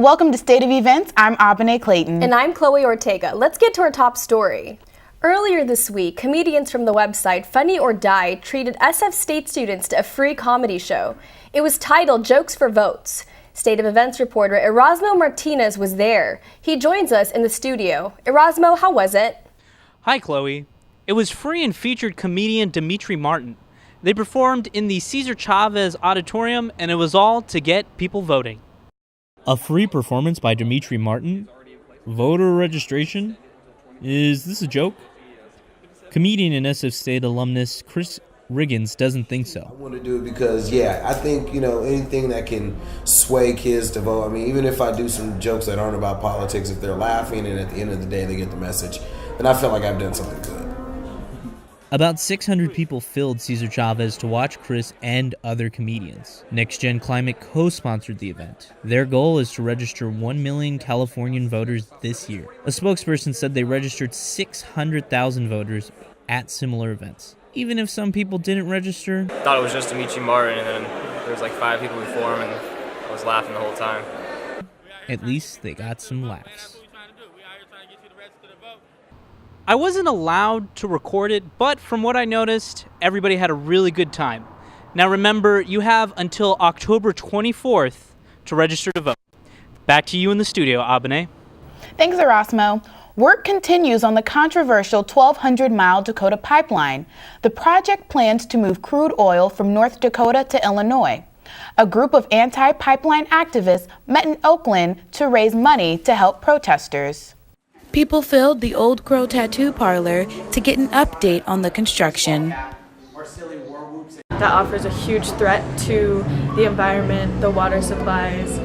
Welcome to State of Events. I'm Abene Clayton. And I'm Chloe Ortega. Let's get to our top story. Earlier this week, comedians from the website Funny or Die treated SF State students to a free comedy show. It was titled Jokes for Votes. State of Events reporter Erasmo Martinez was there. He joins us in the studio. Erasmo, how was it? Hi, Chloe. It was free and featured comedian Dimitri Martin. They performed in the Cesar Chavez Auditorium, and it was all to get people voting. A free performance by Dimitri Martin? Voter registration? Is this a joke? Comedian and SF State alumnus Chris Riggins doesn't think so. I want to do it because, I think, anything that can sway kids to vote. I mean, even if I do some jokes that aren't about politics, if they're laughing and at the end of the day they get the message, then I feel like I've done something good. About 600 people filled Cesar Chavez to watch Chris and other comedians. Next Gen Climate co-sponsored the event. Their goal is to register 1 million Californian voters this year. A spokesperson said they registered 600,000 voters at similar events. Even if some people didn't register. I thought it was just Dimitri Martin, and then there was like 5 people before him, and I was laughing the whole time. At least they got some laughs. I wasn't allowed to record it, but from what I noticed, everybody had a really good time. Now remember, you have until October 24th to register to vote. Back to you in the studio, Abene. Thanks, Erasmo. Work continues on the controversial 1,200-mile Dakota pipeline. The project plans to move crude oil from North Dakota to Illinois. A group of anti-pipeline activists met in Oakland to raise money to help protesters. People filled the Old Crow Tattoo Parlor to get an update on the construction. That offers a huge threat to the environment, the water supplies,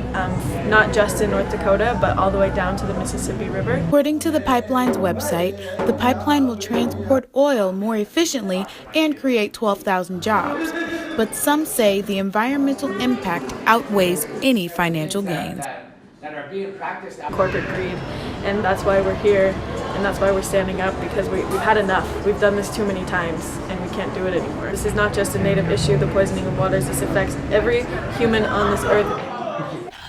not just in North Dakota, but all the way down to the Mississippi River. According to the pipeline's website, the pipeline will transport oil more efficiently and create 12,000 jobs. But some say the environmental impact outweighs any financial gains. Corporate greed, and that's why we're here, and that's why we're standing up, because we've had enough. We've done this too many times, and we can't do it anymore. This is not just a native issue, the poisoning of waters. This affects every human on this earth.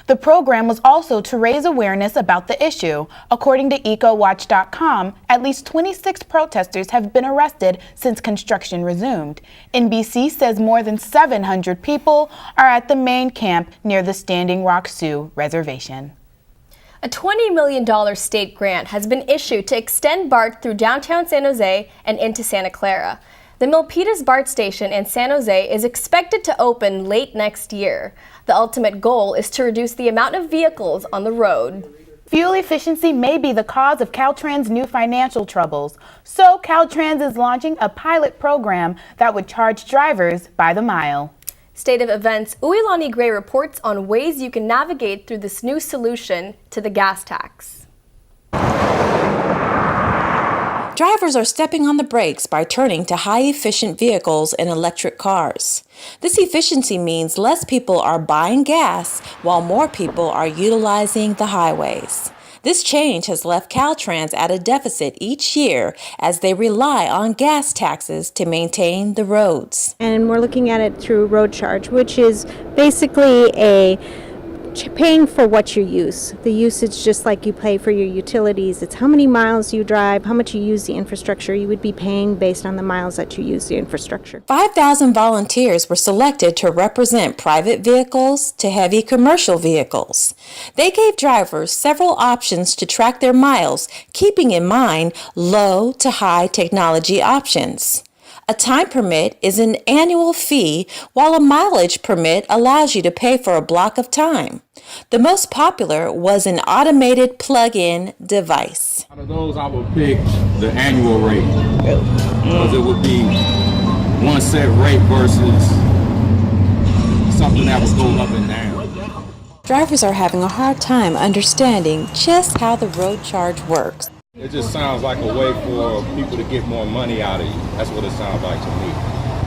The program was also to raise awareness about the issue. According to EcoWatch.com, at least 26 protesters have been arrested since construction resumed. NBC says more than 700 people are at the main camp near the Standing Rock Sioux Reservation. A $20 million state grant has been issued to extend BART through downtown San Jose and into Santa Clara. The Milpitas BART station in San Jose is expected to open late next year. The ultimate goal is to reduce the amount of vehicles on the road. Fuel efficiency may be the cause of Caltrans' new financial troubles, so Caltrans is launching a pilot program that would charge drivers by the mile. State of Events' Uilani Gray reports on ways you can navigate through this new solution to the gas tax. Drivers are stepping on the brakes by turning to high-efficient vehicles and electric cars. This efficiency means less people are buying gas while more people are utilizing the highways. This change has left Caltrans at a deficit each year as they rely on gas taxes to maintain the roads. And we're looking at it through road charge, which is basically paying for what you use. The usage, just like you pay for your utilities, it's how many miles you drive, how much you use the infrastructure. You would be paying based on the miles that you use the infrastructure. 5,000 volunteers were selected to represent private vehicles to heavy commercial vehicles. They gave drivers several options to track their miles, keeping in mind low to high technology options. A time permit is an annual fee, while a mileage permit allows you to pay for a block of time. The most popular was an automated plug-in device. Out of those, I would pick the annual rate, because it would be one set rate versus something that would go up and down. Drivers are having a hard time understanding just how the road charge works. It just sounds like a way for people to get more money out of you. That's what it sounds like to me.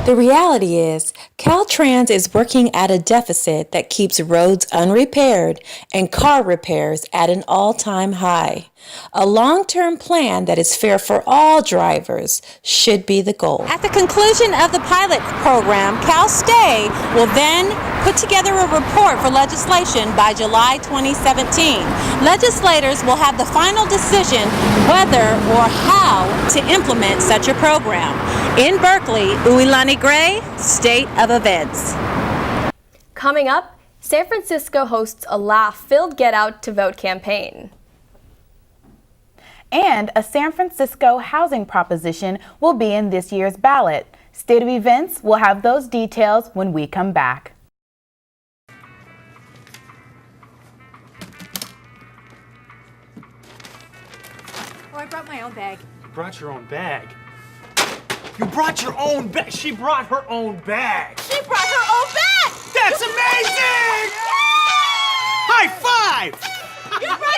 The reality is, Caltrans is working at a deficit that keeps roads unrepaired and car repairs at an all-time high. A long-term plan that is fair for all drivers should be the goal. At the conclusion of the pilot program, Cal State will then put together a report for legislation by July 2017. Legislators will have the final decision whether or how to implement such a program. In Berkeley, Uilani Gray, State of Events. Coming up, San Francisco hosts a laugh-filled Get Out to Vote campaign. And a San Francisco housing proposition will be in this year's ballot. State of Events will have those details when we come back. Oh, I brought my own bag. You brought your own bag? You brought your own bag? She brought her own bag. She brought her own bag! That's amazing! High five! You brought my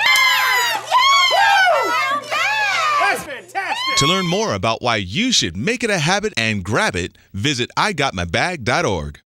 own bag! That's fantastic! To learn more about why you should make it a habit and grab it, visit igotmybag.org.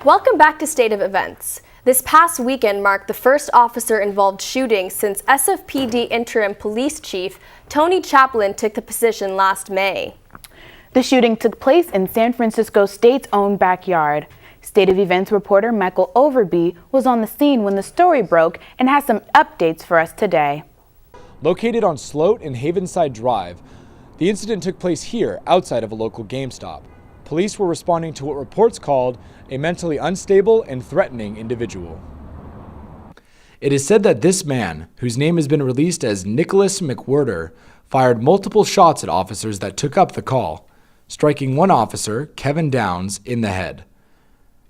Welcome back to State of Events. This past weekend marked the first officer-involved shooting since SFPD interim police chief Tony Chaplin took the position last May. The shooting took place in San Francisco State's own backyard. State of Events reporter Michael Overby was on the scene when the story broke and has some updates for us today. Located on Sloat and Havenside Drive, the incident took place here outside of a local GameStop. Police were responding to what reports called a mentally unstable and threatening individual. It is said that this man, whose name has been released as Nicholas McWhirter, fired multiple shots at officers that took up the call, striking one officer, Kevin Downs, in the head,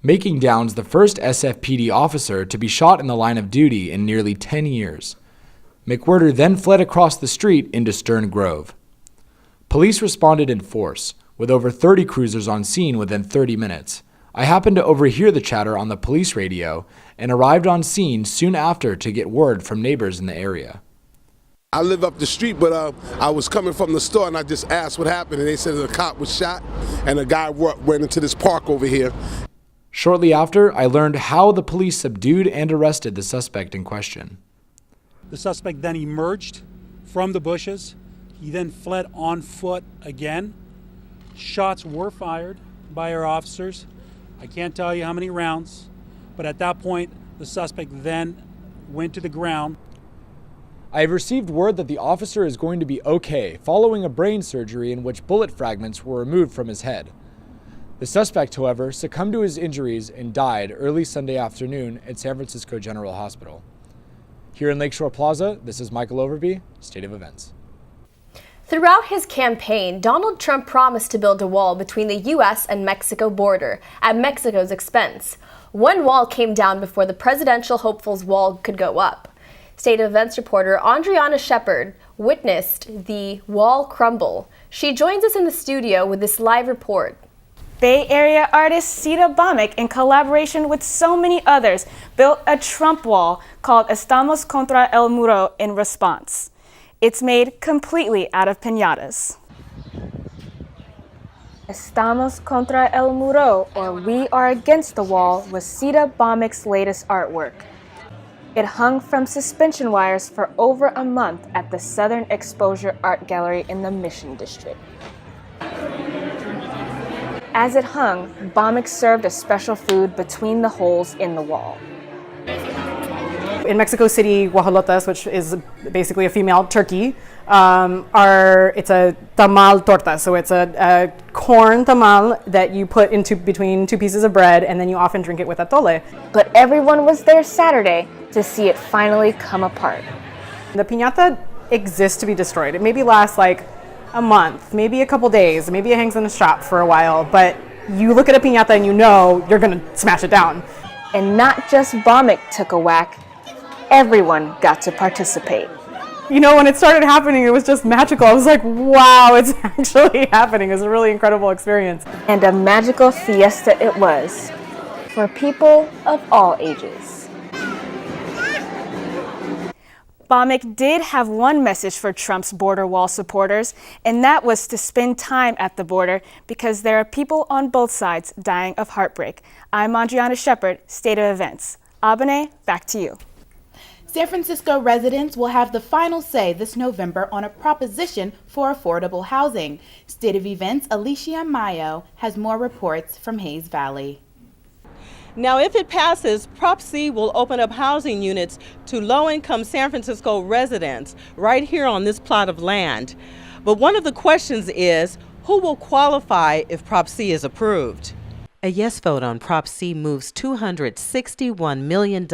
making Downs the first SFPD officer to be shot in the line of duty in nearly 10 years. McWhirter then fled across the street into Stern Grove. Police responded in force, with over 30 cruisers on scene within 30 minutes. I happened to overhear the chatter on the police radio and arrived on scene soon after to get word from neighbors in the area. I live up the street, but I was coming from the store and I just asked what happened, and they said a cop was shot and a guy went into this park over here. Shortly after, I learned how the police subdued and arrested the suspect in question. The suspect then emerged from the bushes. He then fled on foot again. Shots were fired by our officers. I can't tell you how many rounds, but at that point, the suspect then went to the ground. I have received word that the officer is going to be okay following a brain surgery in which bullet fragments were removed from his head. The suspect, however, succumbed to his injuries and died early Sunday afternoon at San Francisco General Hospital. Here in Lakeshore Plaza, this is Michael Overby, State of Events. Throughout his campaign, Donald Trump promised to build a wall between the U.S. and Mexico border at Mexico's expense. One wall came down before the presidential hopeful's wall could go up. State of Events reporter Andriana Shepard witnessed the wall crumble. She joins us in the studio with this live report. Bay Area artist Sita Bomick, in collaboration with so many others, built a Trump wall called Estamos contra el Muro in response. It's made completely out of piñatas. Estamos contra el Muro, or We Are Against the Wall, was Sita Bomick's latest artwork. It hung from suspension wires for over a month at the Southern Exposure Art Gallery in the Mission District. As it hung, Bomick served a special food between the holes in the wall. In Mexico City, guajolotas, which is basically a female turkey, it's a tamal torta. So it's a corn tamal that you put into between two pieces of bread, and then you often drink it with atole. But everyone was there Saturday to see it finally come apart. The piñata exists to be destroyed. It maybe lasts like a month, maybe a couple days, maybe it hangs in a shop for a while, but you look at a piñata and you know you're gonna smash it down. And not just Bomick took a whack. Everyone got to participate. You know, when it started happening, it was just magical. I was like, wow, it's actually happening. It was a really incredible experience. And a magical fiesta it was for people of all ages. Bhumik did have one message for Trump's border wall supporters, and that was to spend time at the border because there are people on both sides dying of heartbreak. I'm Adriana Shepard, State of Events. Abene, back to you. San Francisco residents will have the final say this November on a proposition for affordable housing. State of Events' Alicia Mayo has more reports from Hayes Valley. Now, if it passes, Prop C will open up housing units to low-income San Francisco residents right here on this plot of land. But one of the questions is, who will qualify if Prop C is approved? A yes vote on Prop C moves $261 million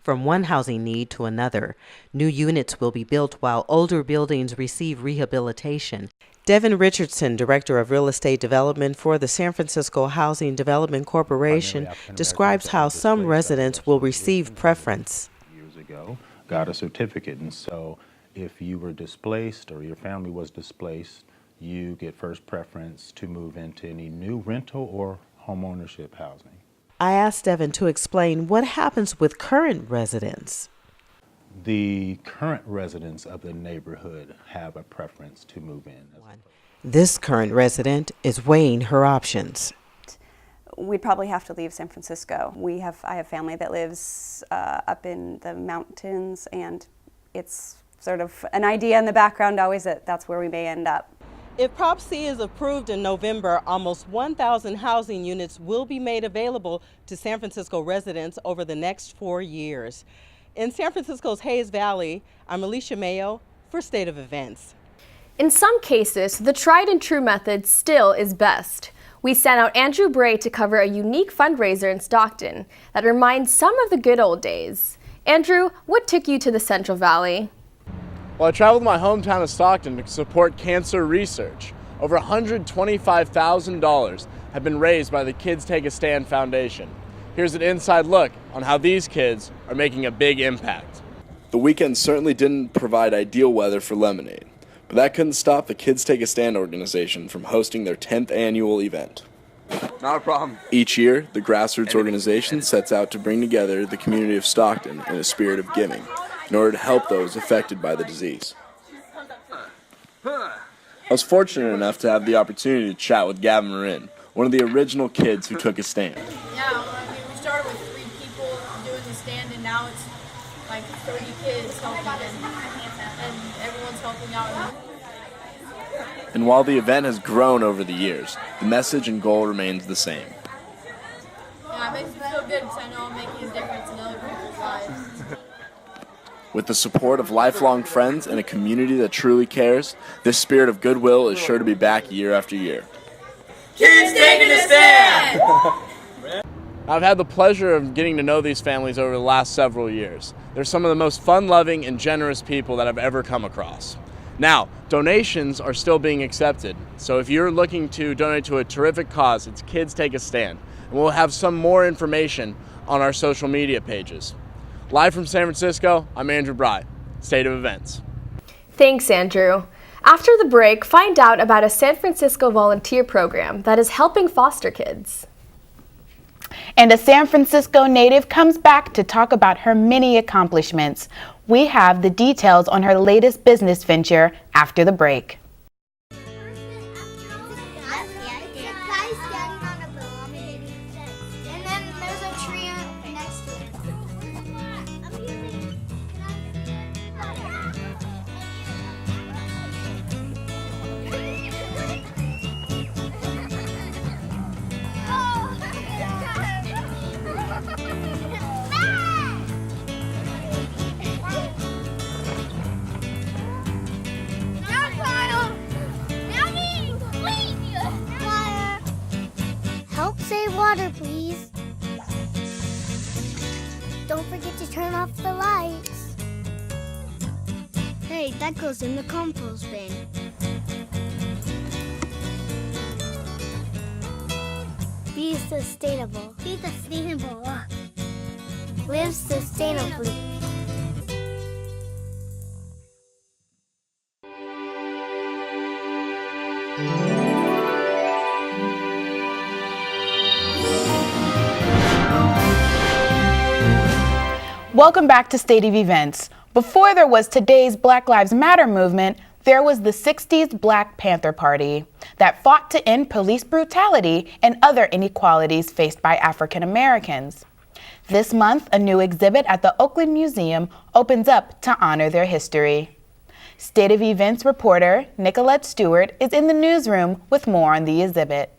from one housing need to another. New units will be built while older buildings receive rehabilitation. Devin Richardson, Director of Real Estate Development for the San Francisco Housing Development Corporation, describes how some residents will receive preference. Years ago, got a certificate, and so if you were displaced or your family was displaced, you get first preference to move into any new rental or homeownership housing. I asked Devin to explain what happens with current residents. The current residents of the neighborhood have a preference to move in. This current resident is weighing her options. We'd probably have to leave San Francisco. I have family that lives up in the mountains, and it's sort of an idea in the background always that that's where we may end up. If Prop C is approved in November, almost 1,000 housing units will be made available to San Francisco residents over the next 4 years. In San Francisco's Hayes Valley, I'm Alicia Mayo for State of Events. In some cases, the tried and true method still is best. We sent out Andrew Bray to cover a unique fundraiser in Stockton that reminds some of the good old days. Andrew, what took you to the Central Valley? Well, I traveled to my hometown of Stockton to support cancer research. Over $125,000 have been raised by the Kids Take a Stand Foundation. Here's an inside look on how these kids are making a big impact. The weekend certainly didn't provide ideal weather for lemonade, but that couldn't stop the Kids Take a Stand organization from hosting their 10th annual event. Not a problem. Each year, the grassroots organization sets out to bring together the community of Stockton in a spirit of giving, in order to help those affected by the disease. I was fortunate enough to have the opportunity to chat with Gavin Marin, one of the original kids who took a stand. Yeah, we started with 3 people doing the stand, and now it's like 30 kids helping, and everyone's helping out. And while the event has grown over the years, the message and goal remains the same. Yeah, it makes me feel good because I know I'm making a difference in other people's lives. With the support of lifelong friends and a community that truly cares, this spirit of goodwill is sure to be back year after year. Kids Taking a Stand! I've had the pleasure of getting to know these families over the last several years. They're some of the most fun-loving and generous people that I've ever come across. Now, donations are still being accepted, so if you're looking to donate to a terrific cause, it's Kids Take a Stand. And we'll have some more information on our social media pages. Live from San Francisco, I'm Andrew Bry, State of Events. Thanks, Andrew. After the break, find out about a San Francisco volunteer program that is helping foster kids. And a San Francisco native comes back to talk about her many accomplishments. We have the details on her latest business venture after the break. Help save water, please. Don't forget to turn off the lights. Hey, that goes in the compost bin. Be sustainable. Be sustainable. Live sustainably. Welcome back to State of Events. Before there was today's Black Lives Matter movement, there was the 60s Black Panther Party that fought to end police brutality and other inequalities faced by African Americans. This month, a new exhibit at the Oakland Museum opens up to honor their history. State of Events reporter Nicolette Stewart is in the newsroom with more on the exhibit.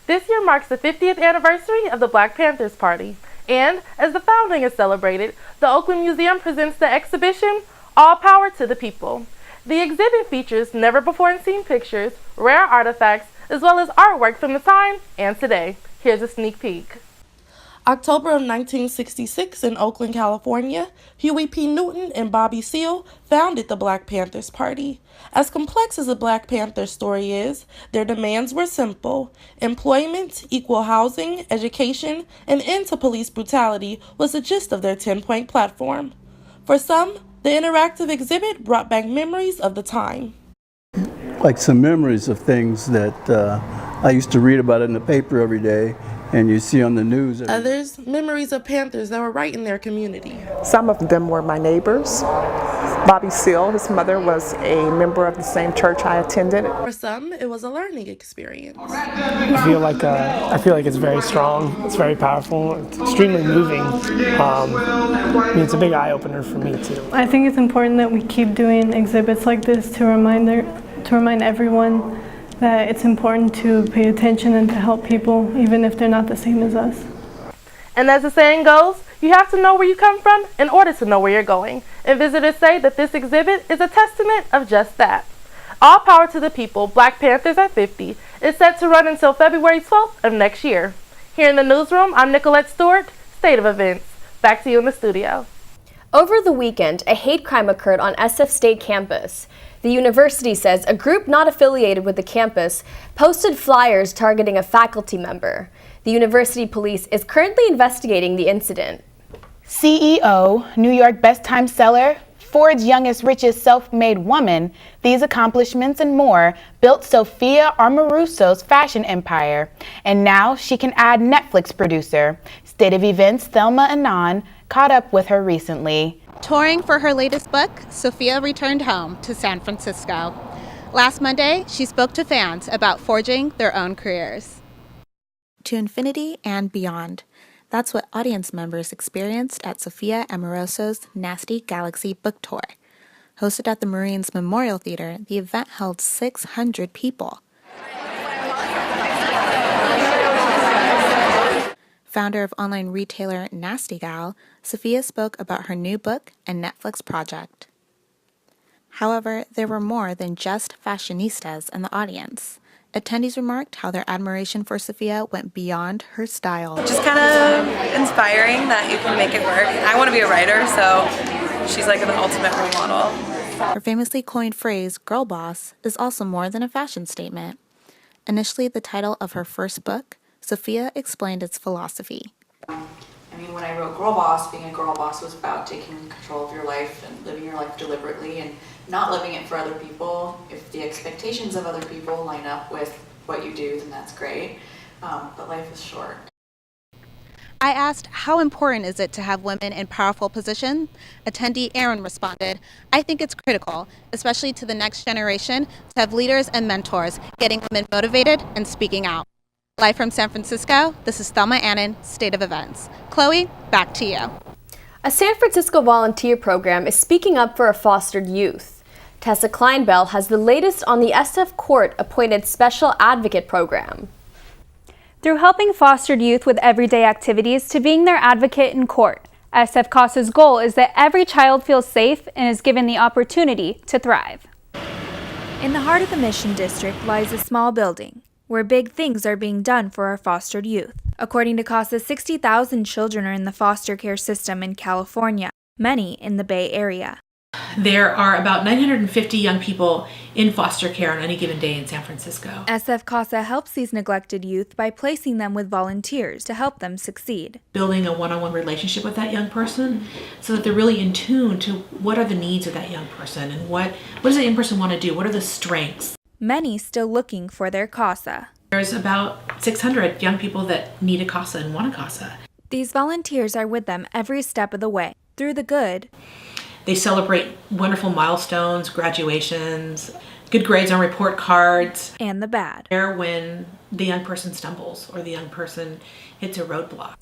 This year marks the 50th anniversary of the Black Panthers Party. And as the founding is celebrated, the Oakland Museum presents the exhibition, All Power to the People. The exhibit features never-before-seen pictures, rare artifacts, as well as artwork from the time and today. Here's a sneak peek. October of 1966 in Oakland, California, Huey P. Newton and Bobby Seale founded the Black Panthers Party. As complex as the Black Panther story is, their demands were simple. Employment, equal housing, education, and end to police brutality was the gist of their 10-point platform. For some, the interactive exhibit brought back memories of the time. Like some memories of things that I used to read about in the paper every day, and you see on the news. Others, memories of Panthers that were right in their community. Some of them were my neighbors. Bobby Seale, his mother, was a member of the same church I attended. For some, it was a learning experience. I feel like it's very strong. It's very powerful. It's extremely moving. It's a big eye opener for me too. I think it's important that we keep doing exhibits like this to remind everyone that it's important to pay attention and to help people, even if they're not the same as us. And as the saying goes, you have to know where you come from in order to know where you're going. And visitors say that this exhibit is a testament of just that. All Power to the People, Black Panthers at 50, is set to run until February 12th of next year. Here in the newsroom, I'm Nicolette Stewart, State of Events. Back to you in the studio. Over the weekend, a hate crime occurred on SF State campus. The university says a group not affiliated with the campus posted flyers targeting a faculty member. The university police is currently investigating the incident. CEO, New York Best Time Seller, Ford's youngest, richest self-made woman, these accomplishments and more built Sophia Amoruso's fashion empire. And now she can add Netflix producer. State of Events' Thelma Anon caught up with her recently. Touring for her latest book, Sophia returned home to San Francisco. Last Monday, she spoke to fans about forging their own careers. To infinity and beyond. That's what audience members experienced at Sophia Amoruso's Nasty Galaxy book tour. Hosted at the Marines Memorial Theater, the event held 600 people. Founder of online retailer Nasty Gal, Sophia spoke about her new book and Netflix project. However, there were more than just fashionistas in the audience. Attendees remarked how their admiration for Sophia went beyond her style. Just kind of inspiring that you can make it work. I want to be a writer, so she's like the ultimate role model. Her famously coined phrase, girl boss, is also more than a fashion statement. Initially the title of her first book, Sophia explained its philosophy. When I wrote Girl Boss, being a girl boss was about taking control of your life and living your life deliberately and not living it for other people. If the expectations of other people line up with what you do, then that's great. But life is short. I asked, how important is it to have women in powerful positions? Attendee Aaron responded, I think it's critical, especially to the next generation, to have leaders and mentors getting women motivated and speaking out. Live from San Francisco, this is Thelma Annan, State of Events. Chloe, back to you. A San Francisco volunteer program is speaking up for our fostered youth. Tessa Kleinbell has the latest on the SF Court-appointed Special Advocate Program. Through helping fostered youth with everyday activities to being their advocate in court, SF CASA's goal is that every child feels safe and is given the opportunity to thrive. In the heart of the Mission District lies a small building, where big things are being done for our fostered youth. According to CASA, 60,000 children are in the foster care system in California, many in the Bay Area. There are about 950 young people in foster care on any given day in San Francisco. SF CASA helps these neglected youth by placing them with volunteers to help them succeed. Building a one-on-one relationship with that young person so that they're really in tune to what are the needs of that young person and what does that young person want to do, what are the strengths. many still looking for their casa. There's about 600 young people that need a casa and want a casa. These volunteers are with them every step of the way, through the good. They celebrate wonderful milestones, graduations, good grades on report cards. And the bad. There when the young person stumbles or the young person hits a roadblock.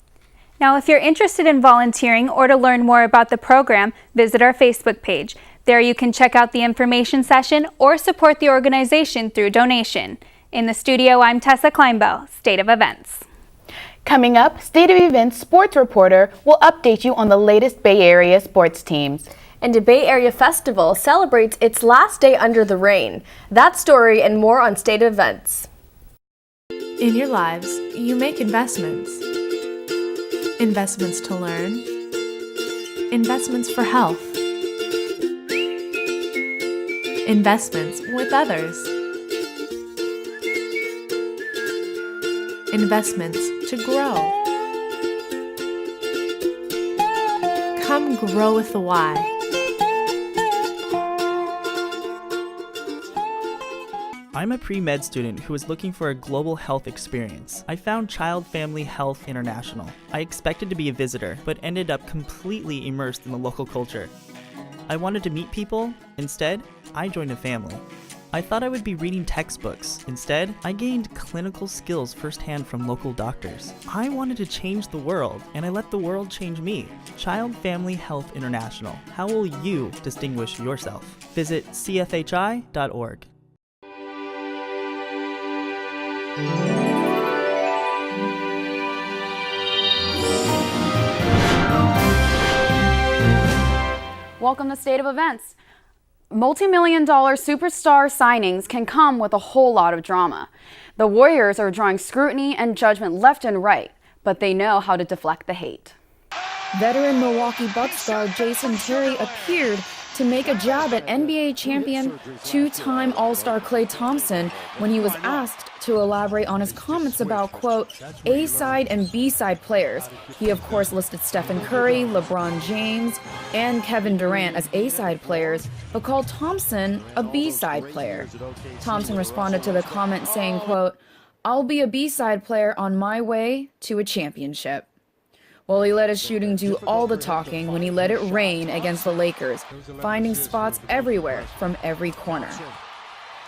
Now, if you're interested in volunteering or to learn more about the program, visit our Facebook page. There you can check out the information session or support the organization through donation. In the studio, I'm Tessa Kleinbell, State of Events. Coming up, State of Events sports reporter will update you on the latest Bay Area sports teams. And a Bay Area festival celebrates its last day under the rain. That story and more on State of Events. In your lives, you make investments. Investments to learn. Investments for health. Investments with others. Investments to grow. Come grow with the Y. I'm a pre-med student who is looking for a global health experience. I found Child Family Health International. I expected to be a visitor, but ended up completely immersed in the local culture. I wanted to meet people. Instead, I joined a family. I thought I would be reading textbooks. Instead, I gained clinical skills firsthand from local doctors. I wanted to change the world, and I let the world change me. Child Family Health International. How will you distinguish yourself? Visit cfhi.org. Welcome to State of Events. Multi-million-dollar superstar signings can come with a whole lot of drama. The Warriors are drawing scrutiny and judgment left and right, but they know how to deflect the hate. Veteran Milwaukee Bucks guard Jason Terry appeared to make a jab at NBA champion, two-time All-Star Klay Thompson when he was asked to elaborate on his comments about, quote, A-side and B-side players. He, of course, listed Stephen Curry, LeBron James, and Kevin Durant as A-side players, but called Thompson a B-side player. Thompson responded to the comment saying, quote, I'll be a B-side player on my way to a championship. Well, he let his shooting do all the talking when he let it rain against the Lakers, finding spots everywhere from every corner.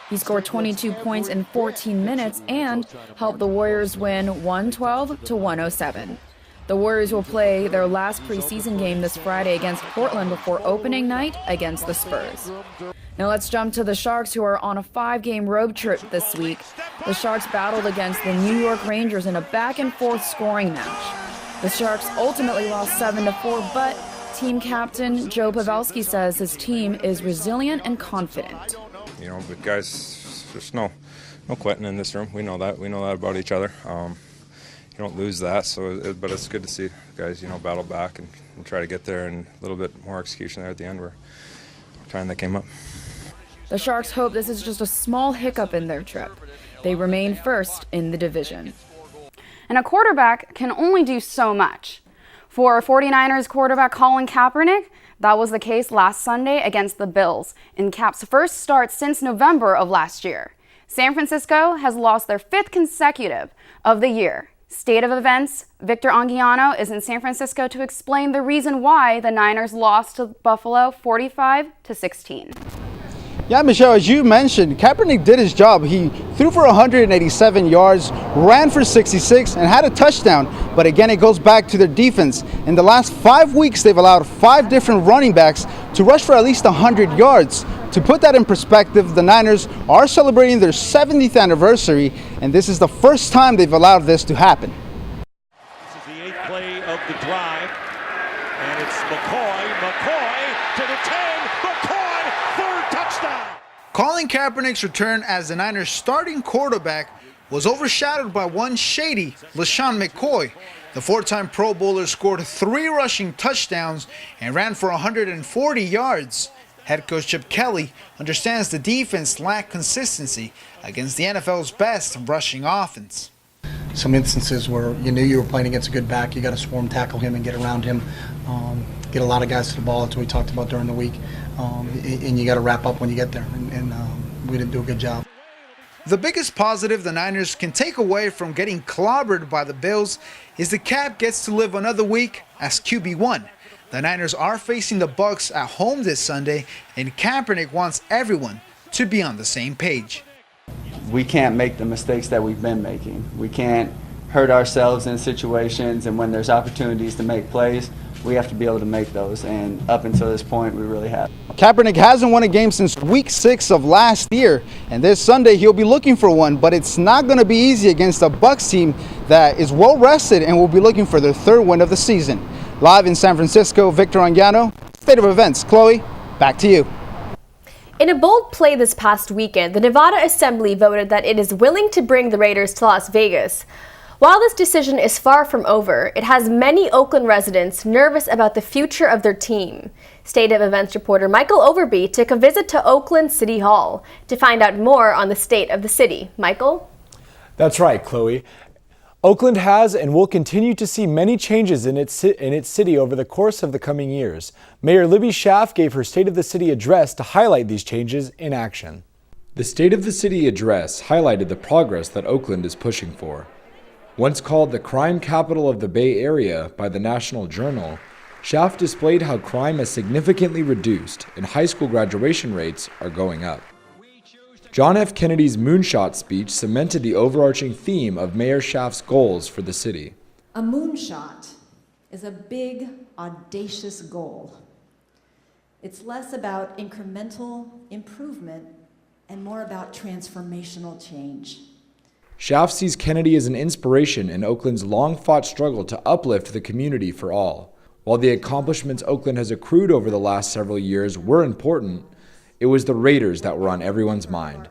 He scored 22 points in 14 minutes and helped the Warriors win 112-107. The Warriors will play their last preseason game this Friday against Portland before opening night against the Spurs. Now let's jump to the Sharks, who are on a 5-game road trip this week. The Sharks battled against the New York Rangers in a back-and-forth scoring match. The Sharks ultimately lost 7-4, but team captain Joe Pavelski says his team is resilient and confident. You know, but guys, there's no quitting in this room. We know that. We know that about each other. You don't lose that, but it's good to see guys, you know, battle back and try to get there, and a little bit more execution there at the end. We're trying that came up. The Sharks hope this is just a small hiccup in their trip. They remain first in the division. And a quarterback can only do so much. For 49ers quarterback Colin Kaepernick, that was the case last Sunday against the Bills, in Cap's first start since November of last year. San Francisco has lost their 5th consecutive of the year. State of Events, Victor Anguiano is in San Francisco to explain the reason why the Niners lost to Buffalo 45-16. Yeah, Michelle, as you mentioned, Kaepernick did his job. He threw for 187 yards, ran for 66, and had a touchdown. But again, it goes back to their defense. In the last 5 weeks, they've allowed 5 different running backs to rush for at least 100 yards. To put that in perspective, the Niners are celebrating their 70th anniversary, and this is the first time they've allowed this to happen. This is the 8th play of the drive, and it's McCoy to the 10, McCoy, 3rd touchdown. Colin Kaepernick's return as the Niners' starting quarterback was overshadowed by one shady, LeSean McCoy. The 4-time Pro Bowler scored 3 rushing touchdowns and ran for 140 yards. Head coach Chip Kelly understands the defense lacked consistency against the NFL's best rushing offense. Some instances where you knew you were playing against a good back, you got to swarm tackle him and get around him, get a lot of guys to the ball. That's what we talked about during the week, and you got to wrap up when you get there, and we didn't do a good job. The biggest positive the Niners can take away from getting clobbered by the Bills is the Cap gets to live another week as QB1. The Niners are facing the Bucs at home this Sunday, and Kaepernick wants everyone to be on the same page. We can't make the mistakes that we've been making. We can't hurt ourselves in situations, and when there's opportunities to make plays, we have to be able to make those, and up until this point, we really have. Kaepernick hasn't won a game since week 6 of last year, and this Sunday he'll be looking for one, but it's not going to be easy against a Bucs team that is well rested and will be looking for their 3rd win of the season. Live in San Francisco, Victor Anguiano, State of Events. Chloe, back to you. In a bold play this past weekend, the Nevada Assembly voted that it is willing to bring the Raiders to Las Vegas. While this decision is far from over, it has many Oakland residents nervous about the future of their team. State of Events reporter Michael Overby took a visit to Oakland City Hall to find out more on the state of the city. Michael? That's right, Chloe. Oakland has and will continue to see many changes in its city over the course of the coming years. Mayor Libby Schaaf gave her State of the City address to highlight these changes in action. The State of the City address highlighted the progress that Oakland is pushing for. Once called the crime capital of the Bay Area by the National Journal, Schaaf displayed how crime has significantly reduced and high school graduation rates are going up. John F. Kennedy's moonshot speech cemented the overarching theme of Mayor Schaaf's goals for the city. A moonshot is a big, audacious goal. It's less about incremental improvement and more about transformational change. Schaaf sees Kennedy as an inspiration in Oakland's long-fought struggle to uplift the community for all. While the accomplishments Oakland has accrued over the last several years were important, it was the Raiders that were on everyone's mind.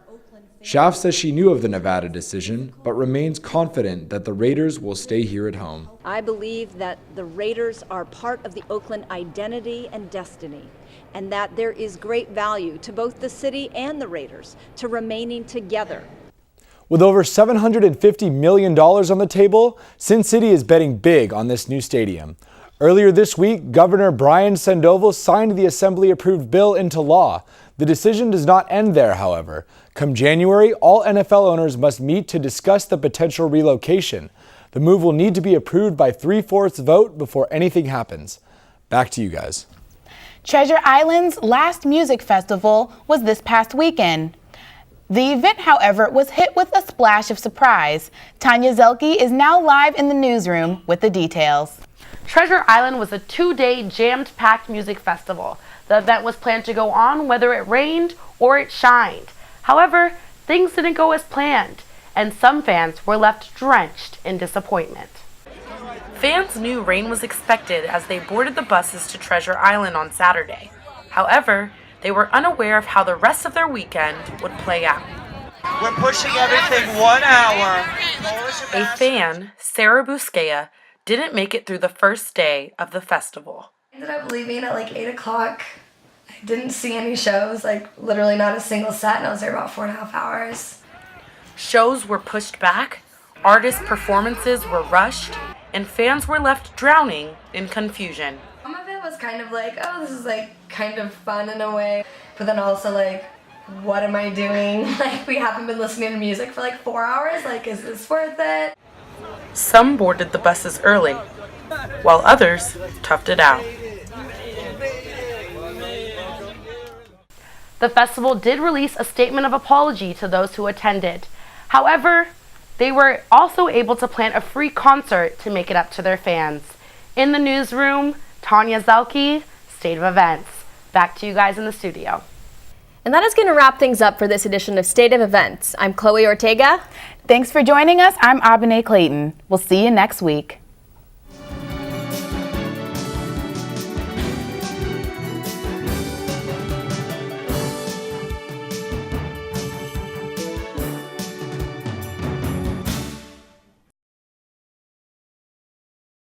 Schaaf says she knew of the Nevada decision, but remains confident that the Raiders will stay here at home. I believe that the Raiders are part of the Oakland identity and destiny, and that there is great value to both the city and the Raiders to remaining together. With over $750 million on the table, Sin City is betting big on this new stadium. Earlier this week, Governor Brian Sandoval signed the Assembly-approved bill into law. The decision does not end there, however. Come January, all NFL owners must meet to discuss the potential relocation. The move will need to be approved by 3/4 vote before anything happens. Back to you guys. Treasure Island's last music festival was this past weekend. The event, however, was hit with a splash of surprise. Tanya Zelke is now live in the newsroom with the details. Treasure Island was a 2-day jammed-packed music festival. The event was planned to go on whether it rained or it shined. However, things didn't go as planned, and some fans were left drenched in disappointment. Fans knew rain was expected as they boarded the buses to Treasure Island on Saturday. However, they were unaware of how the rest of their weekend would play out. We're pushing everything 1 hour. A fan, Sarah Busquea, didn't make it through the first day of the festival. I ended up leaving at like 8 o'clock. I didn't see any shows, like literally not a single set, and I was there about 4.5 hours. Shows were pushed back, artist performances were rushed, and fans were left drowning in confusion. Some of it was kind of like, oh, this is like kind of fun in a way, but then also like, what am I doing? Like, we haven't been listening to music for like 4 hours, like, is this worth it? Some boarded the buses early, while others toughed it out. The festival did release a statement of apology to those who attended. However, they were also able to plan a free concert to make it up to their fans. In the newsroom, Tanya Zelke, State of Events. Back to you guys in the studio. And that is going to wrap things up for this edition of State of Events. I'm Chloe Ortega. Thanks for joining us. I'm Abene Clayton. We'll see you next week.